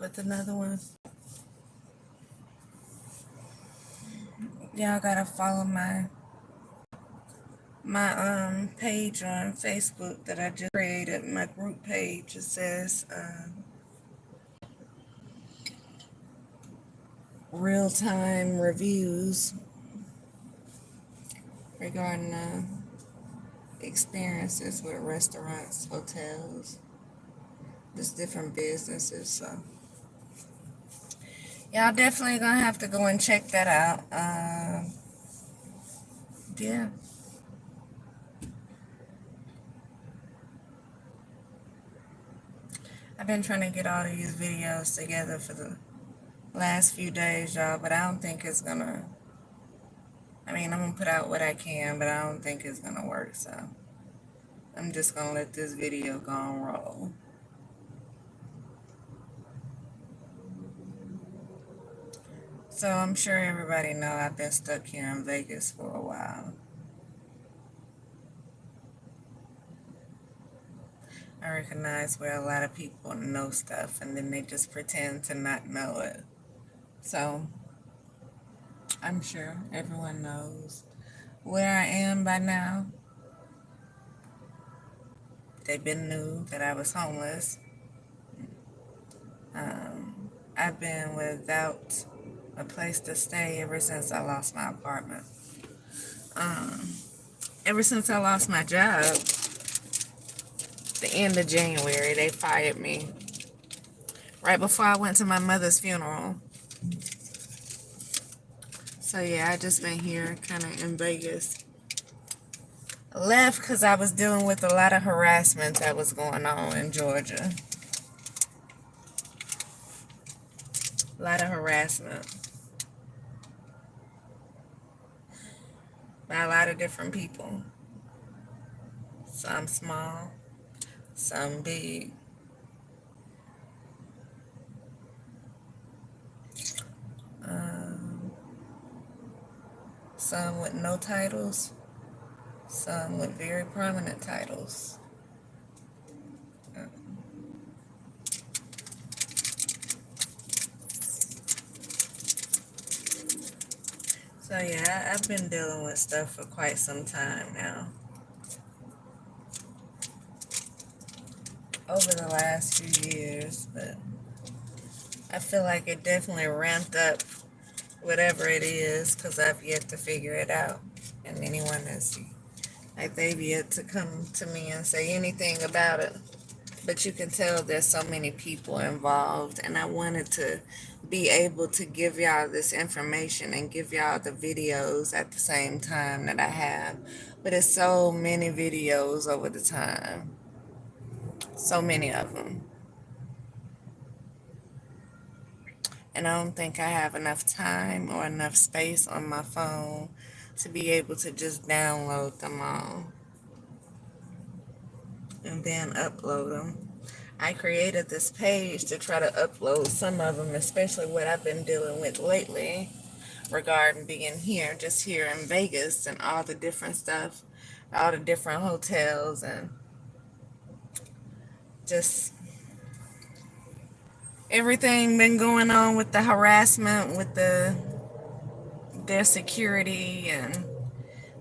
with another one. Y'all gotta follow my page on Facebook that I just created, my group page. It says real-time reviews regarding experiences with restaurants, hotels, just different businesses. So y'all definitely gonna have to go and check that out. Yeah. I've been trying to get all these videos together for the last few days, y'all, but I don't think it's gonna, I'm gonna put out what I can, but I don't think it's gonna work, so I'm just gonna let this video go and roll. So I'm sure everybody know I've been stuck here in Vegas for a while. I recognize where a lot of people know stuff and then they just pretend to not know it. So I'm sure everyone knows where I am by now. They've been knew that I was homeless. I've been without a place to stay ever since I lost my apartment. Ever since I lost my job, the end of January, they fired me right before I went to my mother's funeral. So yeah, I just been here kind of in Vegas. I left because I was dealing with a lot of harassment that was going on in Georgia. A lot of harassment by a lot of different people. Some small, some big. Some with no titles, some with very prominent titles. So yeah, I've been dealing with stuff for quite some time now. Over the last few years, but I feel like it definitely ramped up whatever it is because I've yet to figure it out. And anyone that's like they've yet to come to me and say anything about it. But you can tell there's so many people involved, and I wanted to be able to give y'all this information and give y'all the videos at the same time that I have. But it's so many videos over the time. So many of them. And I don't think I have enough time or enough space on my phone to be able to just download them all and then upload them. I created this page to try to upload some of them, especially what I've been dealing with lately regarding being here, just here in Vegas and all the different stuff, all the different hotels and just everything been going on with the harassment, with their security and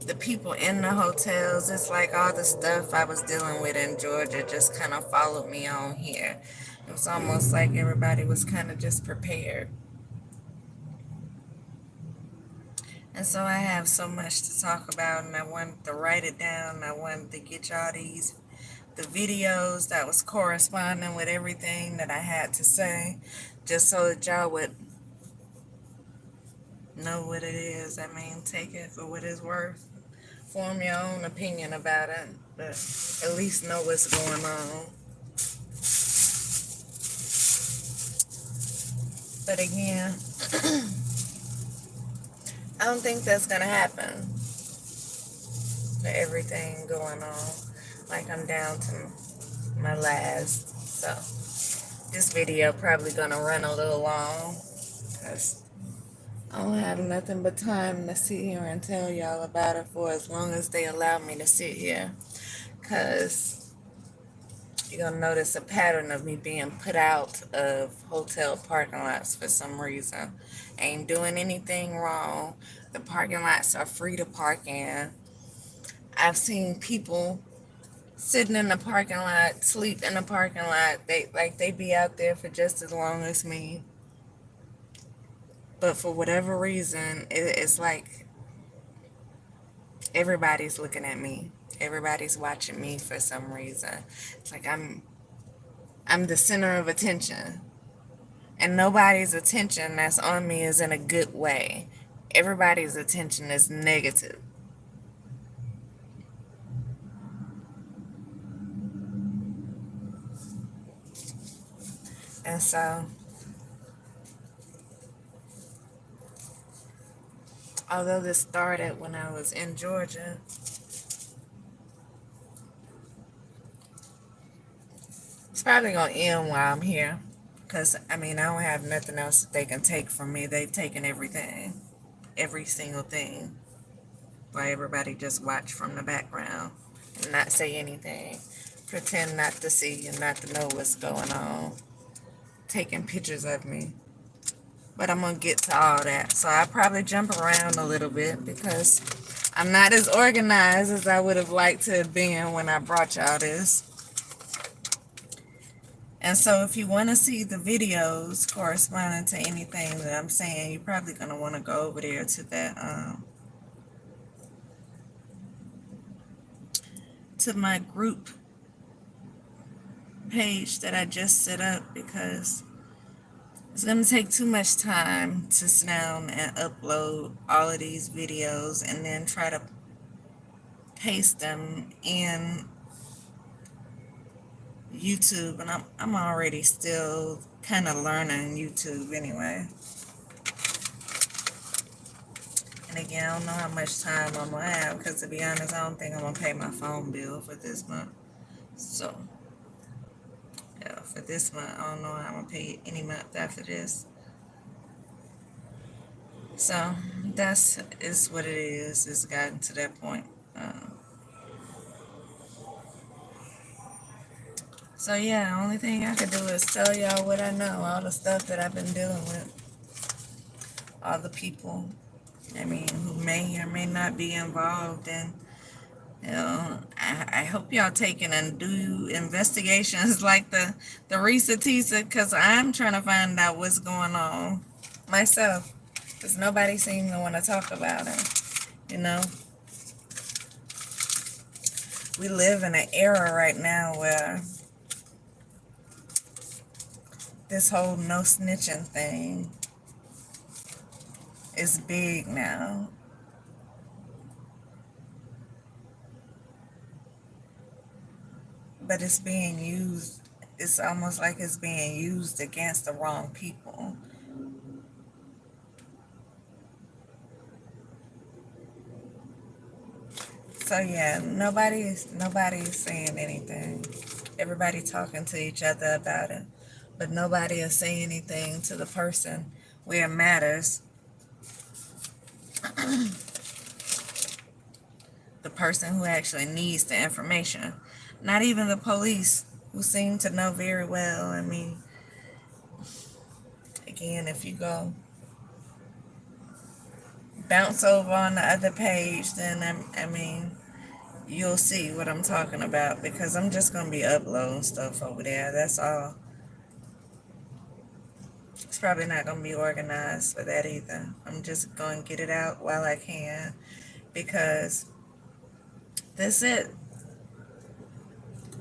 the people in the hotels. It's like all the stuff I was dealing with in Georgia just kind of followed me on here. It was almost like everybody was kind of just prepared. And so I have so much to talk about, and I wanted to write it down. I wanted to get y'all the videos that was corresponding with everything that I had to say, just so that y'all would know what it is. Take it for what it's worth. Form your own opinion about it, but at least know what's going on. But again, I don't think that's gonna happen for everything going on. Like I'm down to my last, so this video probably gonna run a little long because I don't have nothing but time to sit here and tell y'all about it for as long as they allow me to sit here. Because you're gonna notice a pattern of me being put out of hotel parking lots for some reason. Ain't doing anything wrong. The parking lots are free to park in. I've seen people sitting in the parking lot, sleep in the parking lot. They be out there for just as long as me. But for whatever reason, it's like everybody's looking at me. Everybody's watching me for some reason. It's like I'm the center of attention. And nobody's attention that's on me is in a good way. Everybody's attention is negative. And so, although this started when I was in Georgia, it's probably going to end while I'm here. Because, I mean, I don't have nothing else that they can take from me. They've taken everything, every single thing. While everybody just watch from the background and not say anything. Pretend not to see and not to know what's going on. Taking pictures of me. But I'm going to get to all that. So I probably jump around a little bit because I'm not as organized as I would have liked to have been when I brought y'all this. And so if you want to see the videos corresponding to anything that I'm saying, you're probably going to want to go over there to that, to my group page that I just set up, because it's going to take too much time to sit down and upload all of these videos and then try to paste them in YouTube. And I'm already still kind of learning YouTube anyway. And again, I don't know how much time I'm going to have, because to be honest, I don't think I'm going to pay my phone bill for this month. So, yeah, for this month, I don't know how I'm going to pay any month after this. So, that's is what it is. It's gotten to that point. So, yeah, the only thing I could do is tell y'all what I know, all the stuff that I've been dealing with, all the people, I mean, who may or may not be involved in. You know, I hope y'all taking and do investigations like the Risa Tisa, because I'm trying to find out what's going on myself, because nobody seems to want to talk about it. You know, we live in an era right now where this whole no snitching thing is big now. But it's being used, it's almost like it's being used against the wrong people. So yeah, nobody's saying anything. Everybody talking to each other about it, but nobody is saying anything to the person where it matters. The person who actually needs the information. Not even the police, who seem to know very well. I mean, again, if you go bounce over on the other page, then I mean, you'll see what I'm talking about, because I'm just going to be uploading stuff over there. That's all. It's probably not going to be organized for that either. I'm just going to get it out while I can, because that's it.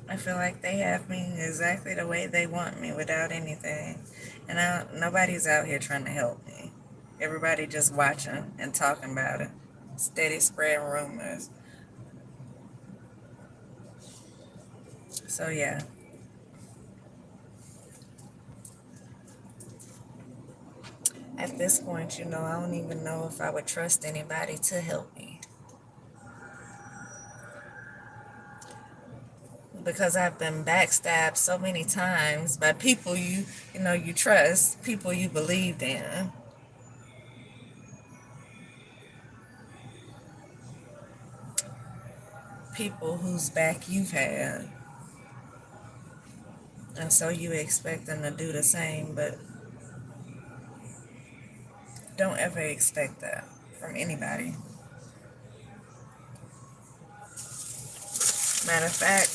I feel like they have me exactly the way they want me, without anything. And nobody's out here trying to help me. Everybody just watching and talking about it. Steady spreading rumors. So yeah. At this point, you know, I don't even know if I would trust anybody to help me. Because I've been backstabbed so many times by people you know, you trust, people you believed in. People whose back you've had. And so you expect them to do the same, but don't ever expect that from anybody. Matter of fact,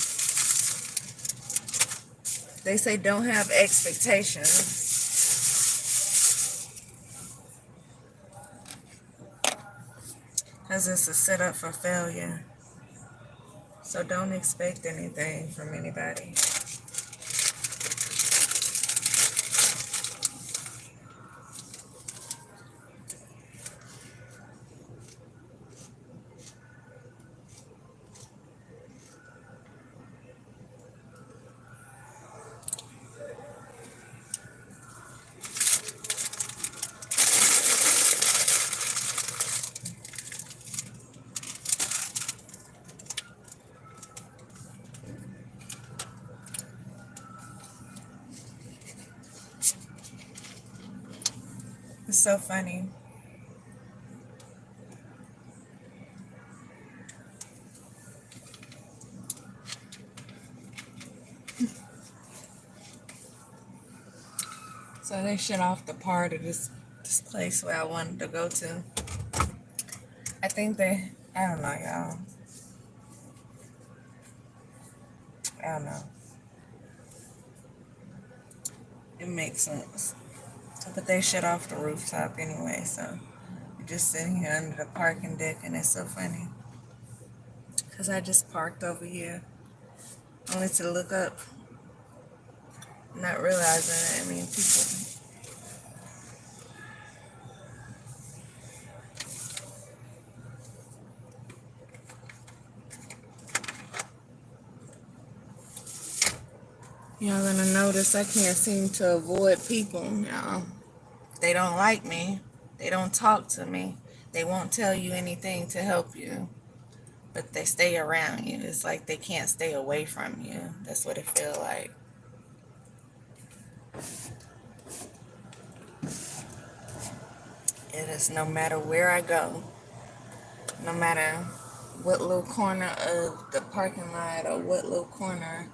they say don't have expectations because it's a setup for failure. So don't expect anything from anybody. It's so funny. So they shut off the part of this place where I wanted to go to. I think I don't know, y'all. I don't know. It makes sense. But they shut off the rooftop anyway, so we're just sitting here under the parking deck, and it's so funny. Because I just parked over here, only to look up, not realizing it. I mean, people. Y'all gonna notice I can't seem to avoid people, y'all. They don't like me. They don't talk to me. They won't tell you anything to help you, but they stay around you. It's like they can't stay away from you. That's what it feels like. It is no matter where I go, no matter what little corner of the parking lot or what little corner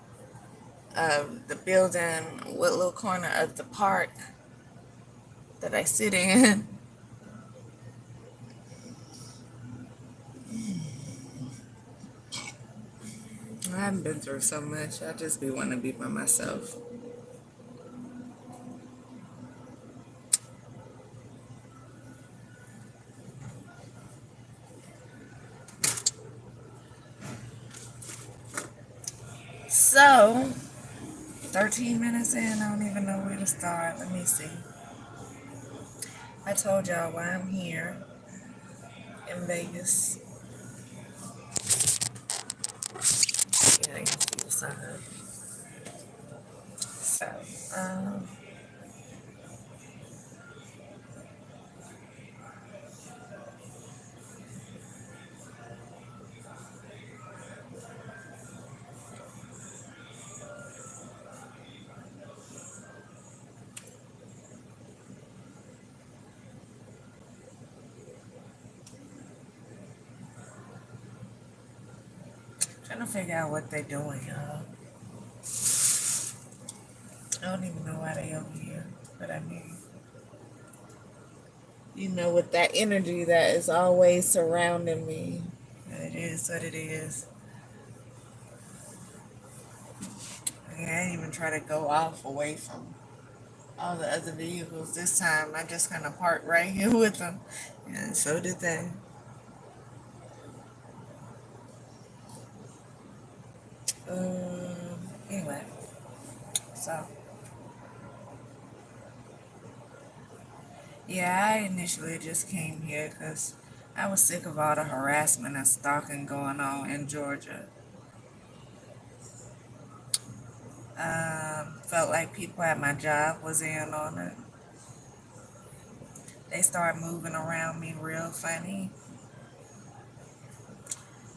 of the building, what little corner of the park that I sit in. I haven't been through so much. I just be wanting to be by myself. So, 13 minutes in, I don't even know where to start. Let me see. I told y'all why I'm here in Vegas. Yeah, you see the sign. So, um, trying to figure out what they're doing, y'all. I don't even know why they over here, but I mean, you know, with that energy that is always surrounding me. It is what it is. I ain't even try to go off away from all the other vehicles this time. I just kind of parked right here with them, and so did they. Anyway, so yeah, I initially just came here because I was sick of all the harassment and stalking going on in Georgia. Felt like people at my job was in on it. They started moving around me real funny.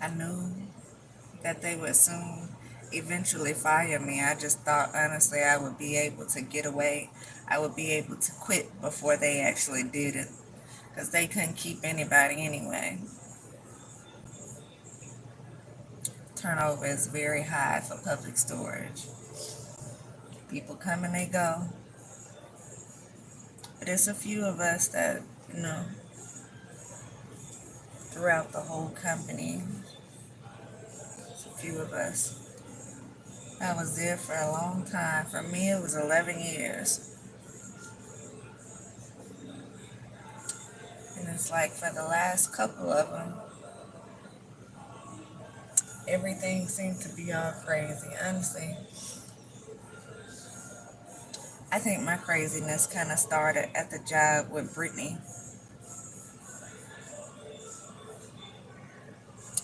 I knew that they would soon eventually fire me. I just thought honestly I would be able to get away. I would be able to quit before they actually did it because they couldn't keep anybody anyway. Turnover is very high for public storage. People come and they go. But it's a few of us that, you know, throughout the whole company, it's a few of us. I was there for a long time. For me, it was 11 years. And it's like for the last couple of them, everything seemed to be all crazy. Honestly, I think my craziness kind of started at the job with Brittany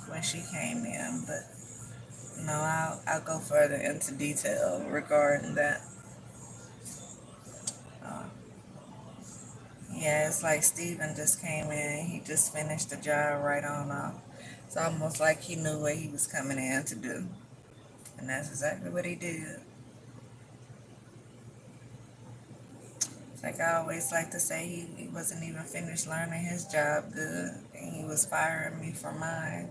when she came in. But, you know, I'll go further into detail regarding that. Uh, yeah, it's like Steven just came in. He just finished the job right on off. It's almost like he knew what he was coming in to do. And that's exactly what he did. It's like I always like to say, he wasn't even finished learning his job good. And he was firing me for mine.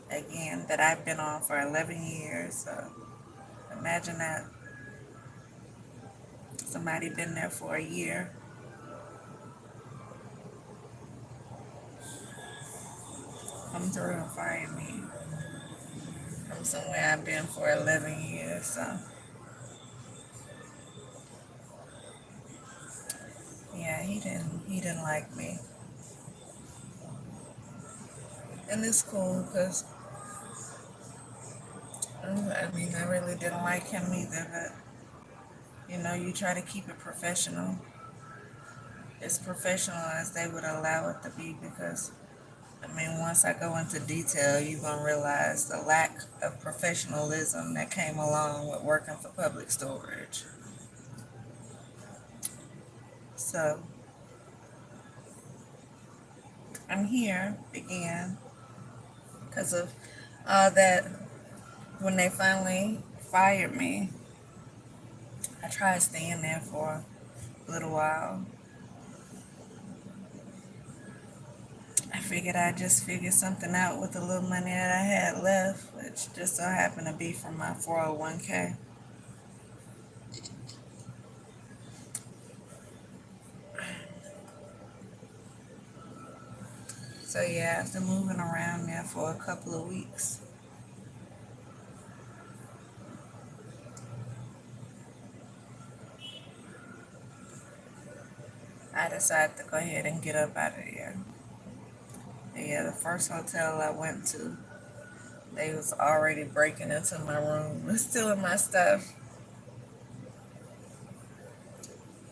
Again, that I've been on for 11 years. So imagine that. Somebody been there for a year. Come through and fire me from somewhere I've been for 11 years. So yeah, he didn't like me. And it's cool because I mean I really didn't like him either, but you know, you try to keep it professional. As professional as they would allow it to be, because I mean, once I go into detail, you're going to realize the lack of professionalism that came along with working for public storage. So, I'm here again because of all that. When they finally fired me, I tried staying there for a little while. I figured I'd just figure something out with the little money that I had left, which just so happened to be from my 401k. So yeah, after moving around there for a couple of weeks, I decided to go ahead and get up out of there. And yeah, the first hotel I went to, they was already breaking into my room, stealing my stuff.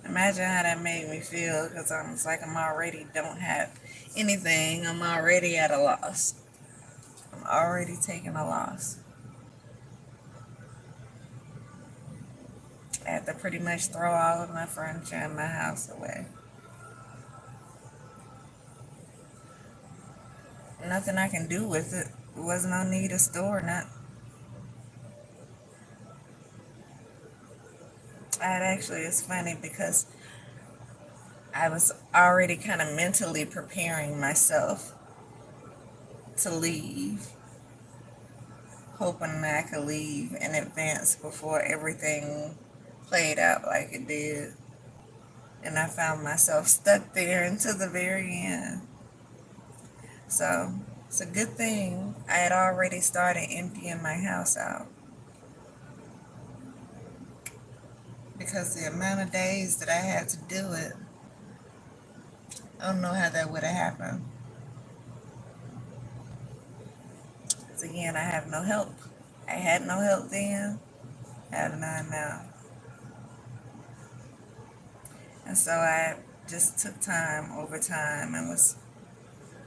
Imagine how that made me feel, because I was like, I'm already don't have anything. I'm already at a loss. I'm already taking a loss. I had to pretty much throw all of my furniture in my house away. Nothing I can do with it. There was no need of storing it. And actually, it's funny because I was already kind of mentally preparing myself to leave, hoping that I could leave in advance before everything played out like it did. And I found myself stuck there until the very end. So it's a good thing I had already started emptying my house out, because the amount of days that I had to do it, I don't know how that would have happened. Because again, I have no help. I had no help then, I have none now. And so I just took time over time and was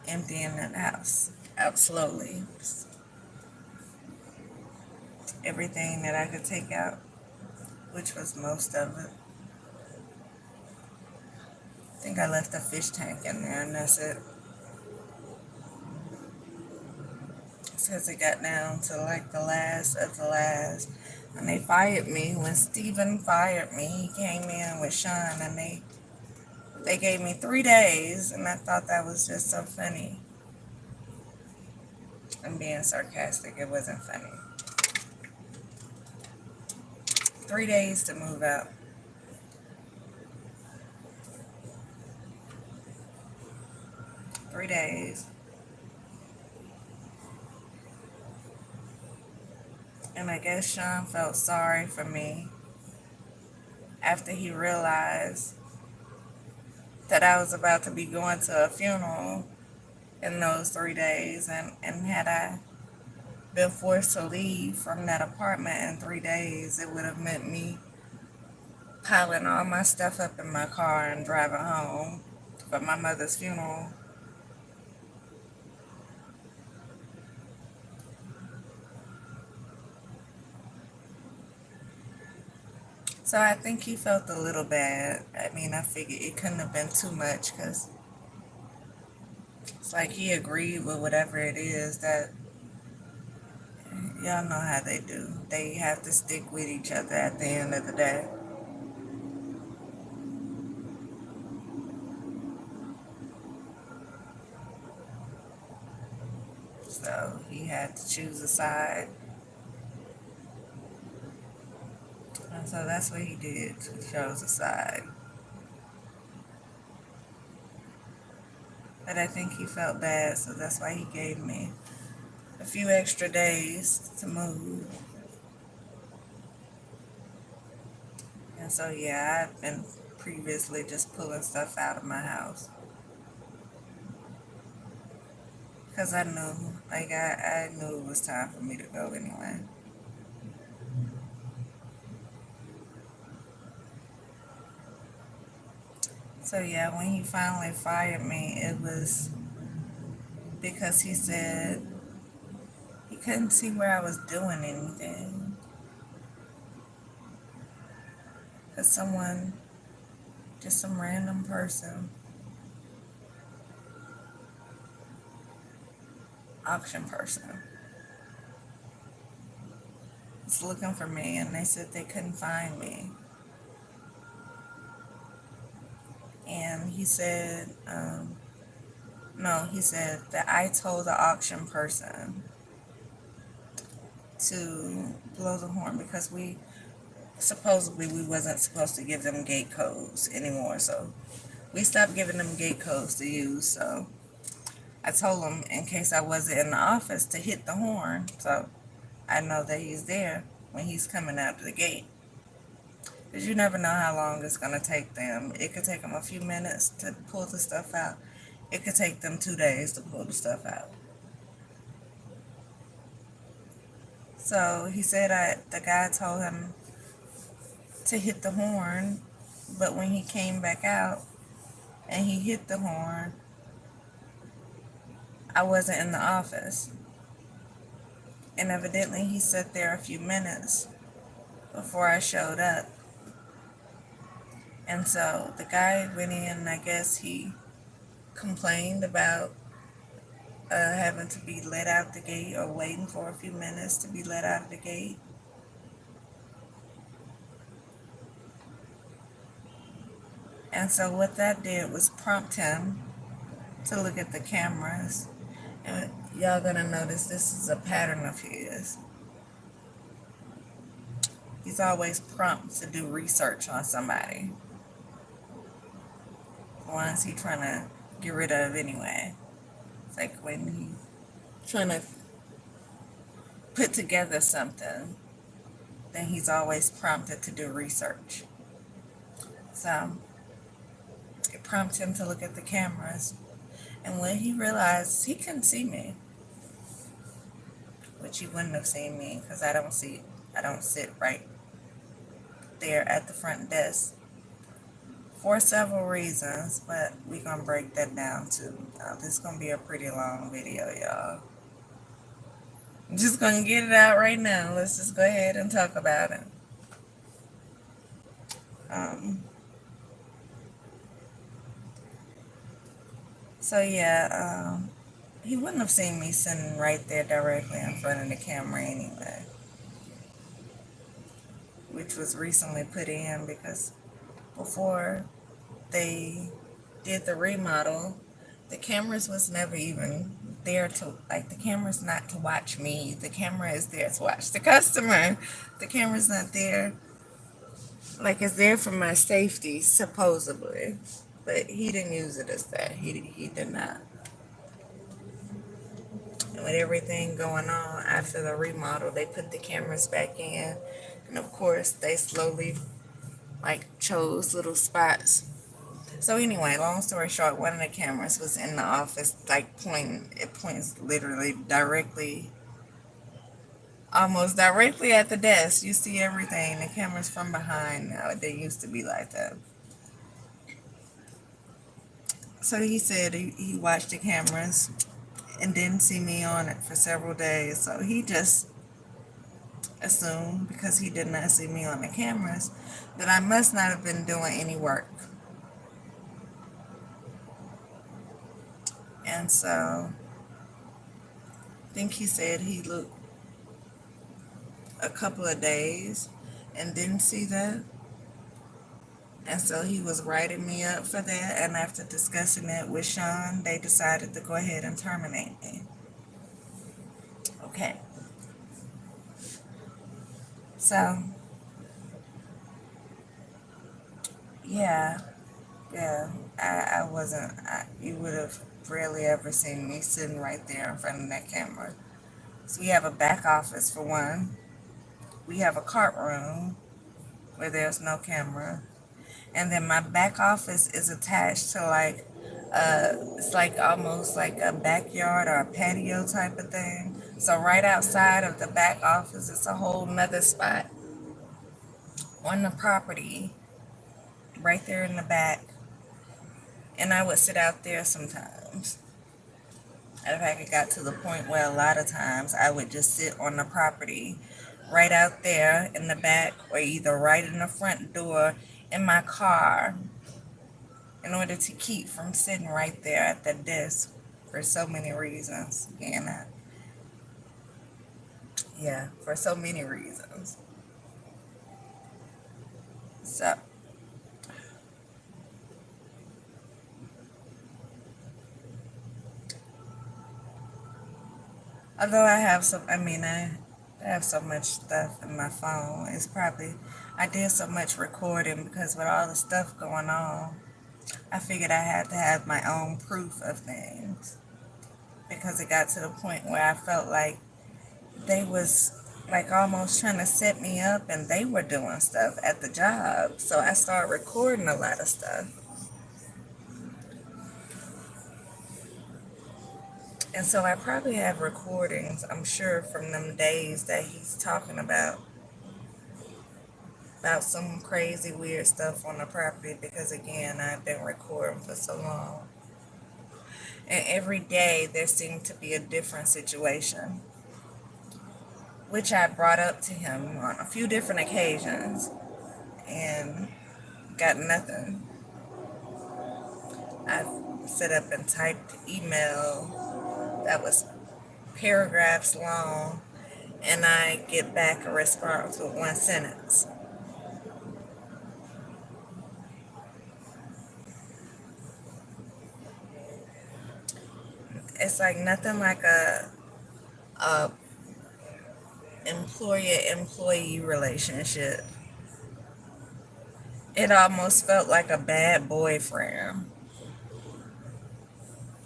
emptying the house out slowly. Just everything that I could take out, which was most of it. I think I left a fish tank in there, and that's it. Because it got down to like the last of the last. And they fired me. When Steven fired me, he came in with Sean, and they gave me 3 days, and I thought that was just so funny. I'm being sarcastic. It wasn't funny. 3 days to move out. 3 days. And I guess Sean felt sorry for me after he realized that I was about to be going to a funeral in those 3 days. And had I been forced to leave from that apartment in 3 days, it would have meant me piling all my stuff up in my car and driving home for my mother's funeral. So I think he felt a little bad. I mean, I figured it couldn't have been too much because it's like he agreed with whatever it is that y'all know how they do. They have to stick with each other at the end of the day. So he had to choose a side. And so that's what he did. He chose a side. But I think he felt bad, so that's why he gave me a few extra days to move. And so, yeah, I've been previously just pulling stuff out of my house. Because I knew, I knew it was time for me to go anyway. So, yeah, when he finally fired me, it was because he said he couldn't see where I was doing anything. Because someone, just some random person, auction person, was looking for me, and they said they couldn't find me. And he said, no, he said that I told the auction person to blow the horn because supposedly we wasn't supposed to give them gate codes anymore. So we stopped giving them gate codes to use. So I told him in case I wasn't in the office to hit the horn so I know that he's there when he's coming out of the gate. Because you never know how long it's going to take them. It could take them a few minutes to pull the stuff out. It could take them 2 days to pull the stuff out. So he said the guy told him to hit the horn, but when he came back out and he hit the horn, I wasn't in the office. And evidently he sat there a few minutes before I showed up. And so the guy went in, and I guess he complained about having to be let out the gate or waiting for a few minutes to be let out of the gate. And so what that did was prompt him to look at the cameras. And y'all gonna notice this is a pattern of his. He's always prompt to do research on somebody. Ones he's trying to get rid of anyway. It's like when he's trying to put together something, then he's always prompted to do research. So it prompted him to look at the cameras. And when he realized he couldn't see me, which he wouldn't have seen me because I don't sit right there at the front desk for several reasons, but we're going to break that down too. This is going to be a pretty long video, y'all. I'm just going to get it out right now. Let's just go ahead and talk about it. So yeah, he wouldn't have seen me sitting right there directly in front of the camera anyway, which was recently put in because before they did the remodel, the cameras was never even there to, like, the camera's not to watch me. The camera is there to watch the customer. The camera's not there Like it's there for my safety, supposedly. But he didn't use it as that. He did not. And with everything going on after the remodel, they put the cameras back in. And of course, they slowly like chose little spots. So anyway, long story short, one of the cameras was in the office, like pointing. It points literally directly, almost directly at the desk. You see everything. The camera's from behind now. They used to be like that. So he said he watched the cameras and didn't see me on it for several days. So he just assumed, because he did not see me on the cameras, that I must not have been doing any work. And so I think he said he looked a couple of days and didn't see that. And so he was writing me up for that. And after discussing it with Sean, they decided to go ahead and terminate me. Okay. So, yeah, yeah. I wasn't, you would have rarely ever seen me sitting right there in front of that camera. So we have a back office for one. We have a cart room where there's no camera. And then my back office is attached to like it's like almost like a backyard or a patio type of thing. So right outside of the back office it's a whole nother spot on the property right there in the back. And I would sit out there sometimes. In fact, it got to the point where a lot of times I would just sit on the property right out there in the back or either right in the front door in my car in order to keep from sitting right there at the desk for so many reasons. And yeah, for so many reasons. So, although I have so much stuff in my phone. It's probably, I did so much recording because with all the stuff going on, I figured I had to have my own proof of things. Because it got to the point where I felt like they was like almost trying to set me up and they were doing stuff at the job. So I started recording a lot of stuff. And so I probably have recordings, I'm sure, from them days that he's talking about some crazy weird stuff on the property because again I've been recording for so long. And every day there seemed to be a different situation, which I brought up to him on a few different occasions and got nothing. I set up and typed email that was paragraphs long, and I get back a response with one sentence. It's like nothing like a employer-employee relationship. It almost felt like a bad boyfriend.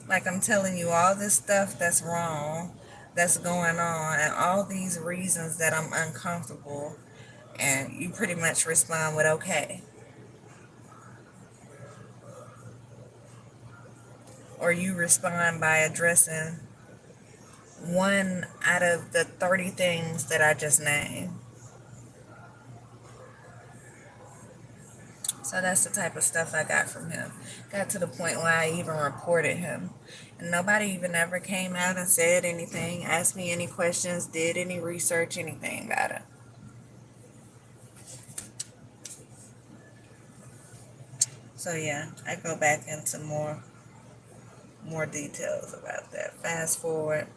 Like I'm telling you all this stuff that's wrong, that's going on, and all these reasons that I'm uncomfortable, and you pretty much respond with okay. Or you respond by addressing one out of the 30 things that I just named. So that's the type of stuff I got from him. Got to the point where I even reported him. And nobody even ever came out and said anything, asked me any questions, did any research, anything about it. So yeah, I go back into more details about that. Fast forward,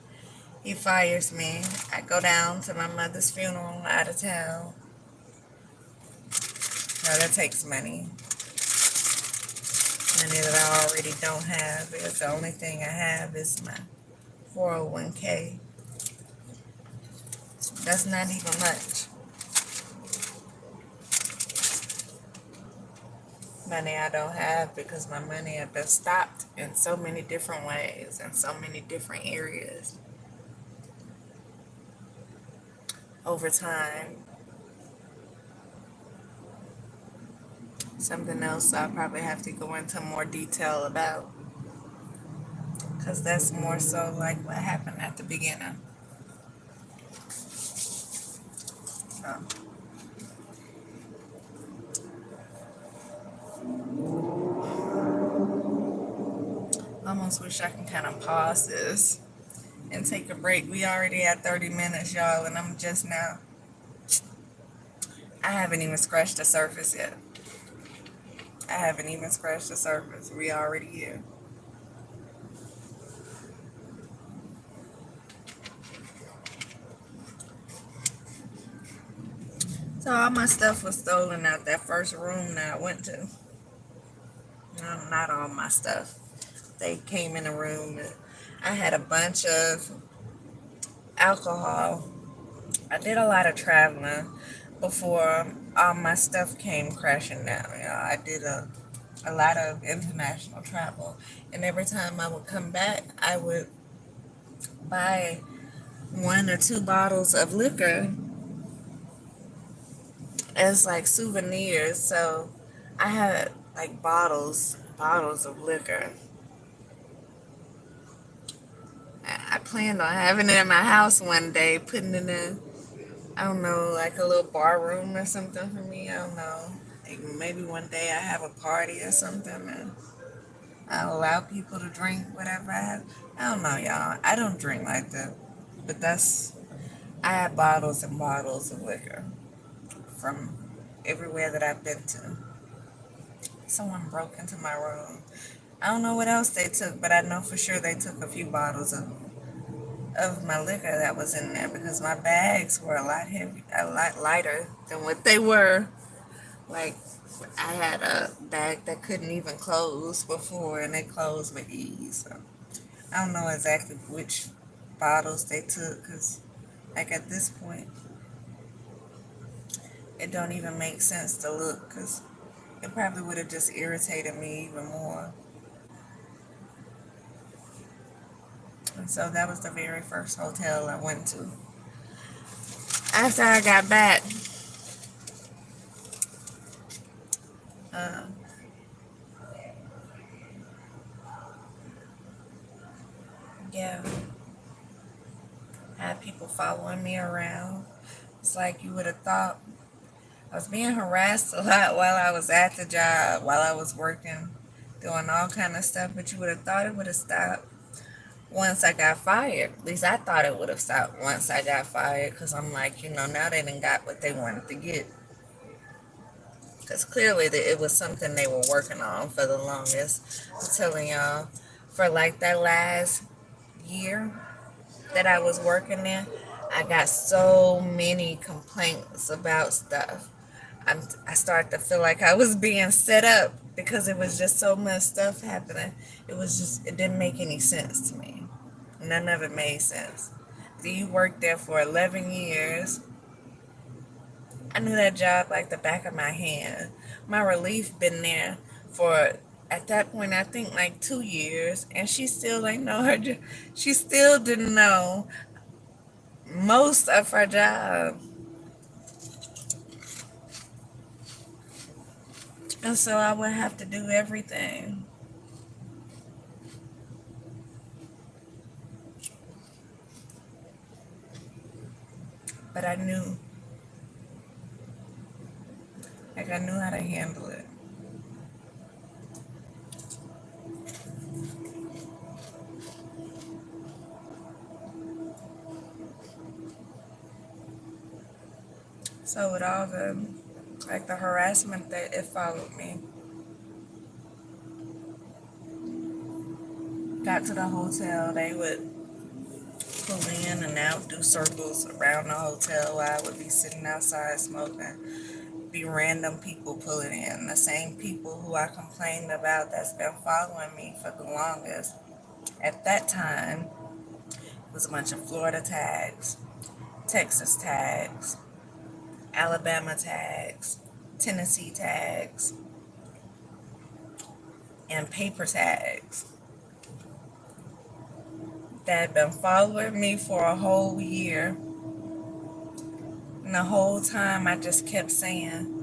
he fires me. I go down to my mother's funeral out of town. No, that takes money. Money that I already don't have. Because the only thing I have is my 401k. That's not even much. money I don't have because my money had been stopped in so many different ways in so many different areas over time. Something else I'll probably have to go into more detail about because that's more so like what happened at the beginning. So, I almost wish I can kind of pause this and take a break. We already at 30 minutes, y'all, and I'm just now. I haven't even scratched the surface yet. I haven't even scratched the surface. We already here. So all my stuff was stolen out that first room that I went to. No, not all my stuff. They came in the room. And I had a bunch of alcohol. I did a lot of traveling before all my stuff came crashing down. You know, I did a lot of international travel, and every time I would come back, I would buy 1 or 2 bottles of liquor as like souvenirs. So I had like bottles of liquor. I planned on having it in my house one day, putting it in, I don't know, like a little bar room or something for me. I don't know. Like maybe one day I have a party or something and I allow people to drink whatever I have. I don't know, y'all. I don't drink like that. But I have bottles and bottles of liquor from everywhere that I've been to. Someone broke into my room. I don't know what else they took, but I know for sure they took a few bottles of my liquor that was in there because my bags were a lot lighter than what they were. Like, I had a bag that couldn't even close before, and it closed with ease. So I don't know exactly which bottles they took because, like, at this point, it don't even make sense to look because it probably would have just irritated me even more. And so that was the very first hotel I went to. After I got back, uh, yeah, I had people following me around. It's like you would have thought I was being harassed a lot while I was at the job, while I was working, doing all kind of stuff, but you would have thought it would have stopped once I got fired. At least I thought it would have stopped once I got fired because I'm like, now they done got what they wanted to get. Because clearly it was something they were working on for the longest. I'm telling y'all, for like that last year that I was working there, I got so many complaints about stuff. I started to feel like I was being set up because it was just so much stuff happening. It didn't make any sense to me. None of it made sense. You worked there for 11 years. I knew that job like the back of my hand. My relief been there for, at that point, I think like 2 years, and she still ain't know her job. She still didn't know most of her job. And so I would have to do everything. But I knew how to handle it. So with all the harassment that it followed me, got to the hotel, they would pull in and out, do circles around the hotel while I would be sitting outside smoking. Be random people pulling in, the same people who I complained about that's been following me for the longest. At that time, it was a bunch of Florida tags, Texas tags, Alabama tags, Tennessee tags. and paper tags that had been following me for a whole year. And the whole time I just kept saying,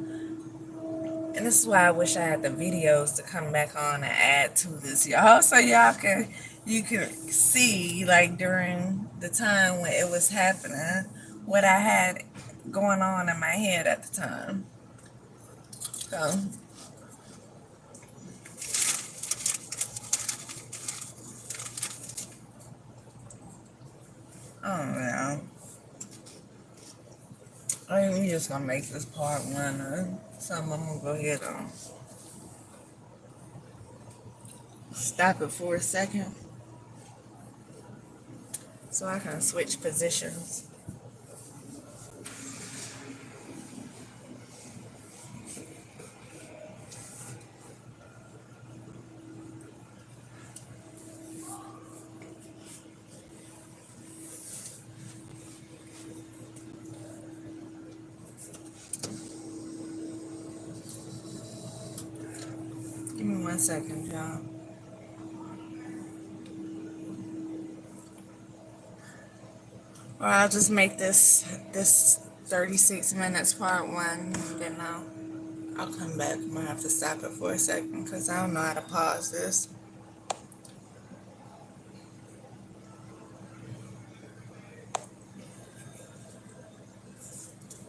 and this is why I wish I had the videos to come back on and add to this, y'all, so you can see like during the time when it was happening what I had going on in my head at the time. So I don't know. I'm just gonna make this part one or something. I'm gonna go ahead and stop it for a second so I can switch positions. Give me 1 second, y'all. Or I'll just make this 36 minutes part one, and then I'll come back. I'm gonna have to stop it for a second because I don't know how to pause this.